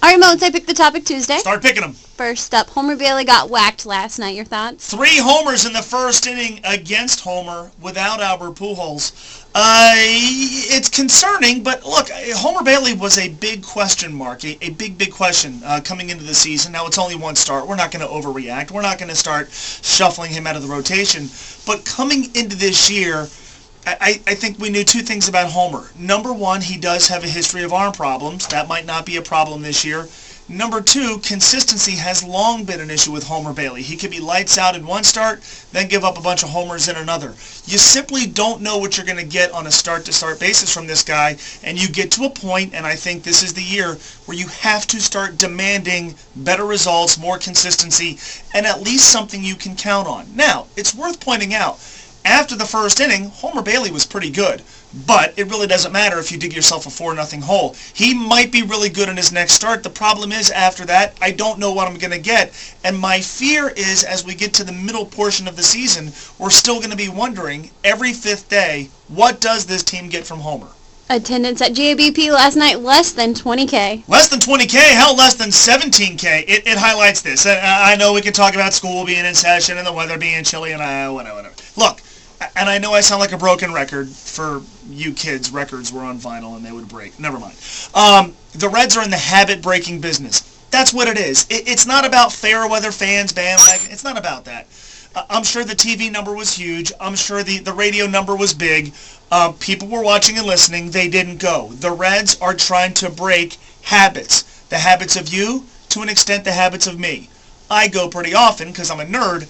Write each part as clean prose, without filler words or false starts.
All right, Moats, I picked the topic Tuesday. Start picking them. First up, Homer Bailey got whacked last night. Your thoughts? 3 homers in the first inning against Homer without Albert Pujols. It's concerning, but look, Homer Bailey was a big question mark, a big question coming into the season. Now, it's only one start. We're not going to overreact. We're not going to start shuffling him out of the rotation. But coming into this year, I think we knew 2 things about Homer. Number 1, he does have a history of arm problems. That might not be a problem this year. Number 2, consistency has long been an issue with Homer Bailey. He could be lights out in one start, then give up a bunch of homers in another. You simply don't know what you're going to get on a start-to-start basis from this guy, and you get to a point, and I think this is the year, where you have to start demanding better results, more consistency, and at least something you can count on. Now, it's worth pointing out, after the first inning, Homer Bailey was pretty good. But it really doesn't matter if you dig yourself a 4-0 hole. He might be really good in his next start. The problem is, after that, I don't know what I'm going to get. And my fear is, as we get to the middle portion of the season, we're still going to be wondering, every 5th day, what does this team get from Homer? Attendance at GABP last night, less than 20K. Less than 20K? Hell, less than 17K. It highlights this. I know we can talk about school being in session and the weather being chilly and whatever. Look, and I know I sound like a broken record. For you kids, records were on vinyl and they would break. Never mind. The Reds are in the habit-breaking business. That's what it is. It's not about fair weather fans, bandwagon. It's not about that. I'm sure the TV number was huge. I'm sure the radio number was big. People were watching and listening. They didn't go. The Reds are trying to break habits. The habits of you, to an extent, the habits of me. I go pretty often because I'm a nerd,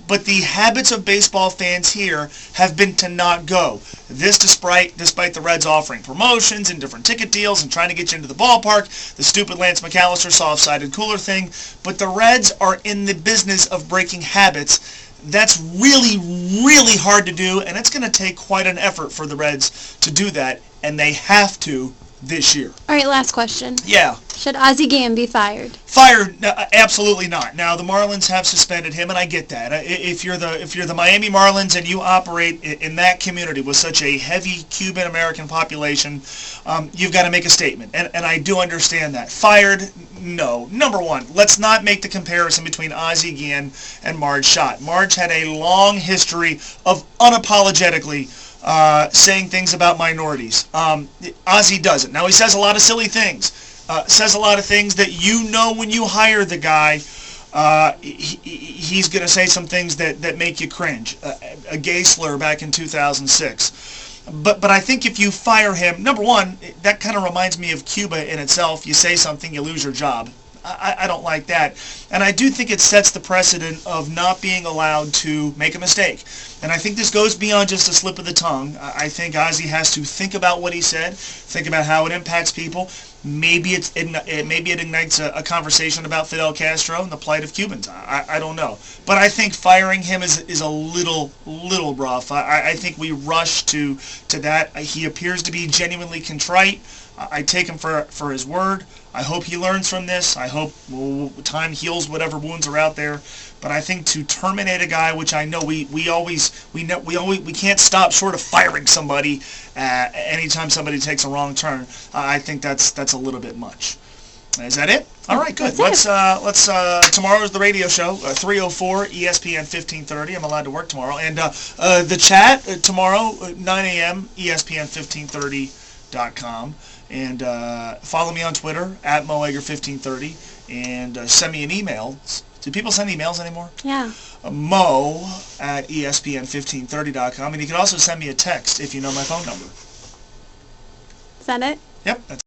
but the habits of baseball fans here have been to not go. This despite the Reds offering promotions and different ticket deals and trying to get you into the ballpark, the stupid Lance McAllister soft-sided cooler thing, but the Reds are in the business of breaking habits. That's really, really hard to do, and it's going to take quite an effort for the Reds to do that, and they have to this year. All right, last question. Yeah. Should Ozzie Guillen be fired? Fired? No, absolutely not. Now, the Marlins have suspended him, and I get that. If you're the Miami Marlins and you operate in that community with such a heavy Cuban-American population, you've got to make a statement, and I do understand that. Fired? No. Number 1, let's not make the comparison between Ozzie Guillen and Marge Schott. Marge had a long history of unapologetically saying things about minorities. Ozzie doesn't. Now, he says a lot of silly things. Says a lot of things that you know when you hire the guy, he's going to say some things that make you cringe. A gay slur back in 2006. But I think if you fire him, number 1, that kind of reminds me of Cuba in itself. You say something, you lose your job. I don't like that. And I do think it sets the precedent of not being allowed to make a mistake. And I think this goes beyond just a slip of the tongue. I think Ozzie has to think about what he said, think about how it impacts people. Maybe it ignites a conversation about Fidel Castro and the plight of Cubans. I don't know. But I think firing him is a little rough. I think we rush to that. He appears to be genuinely contrite. I take him for his word. I hope he learns from this. I hope time heals whatever wounds are out there. But I think to terminate a guy, which I know we can't stop short of firing somebody anytime somebody takes a wrong turn. I think that's a little bit much. Is that it? All right, good. Let's tomorrow's the radio show, 304 ESPN 1530. I'm allowed to work tomorrow, and the chat tomorrow 9 a.m. ESPN1530.com. And follow me on Twitter, at MoEgger1530, and send me an email. Do people send emails anymore? Yeah. Mo at ESPN1530.com. And you can also send me a text if you know my phone number. Is that it? Yep. That's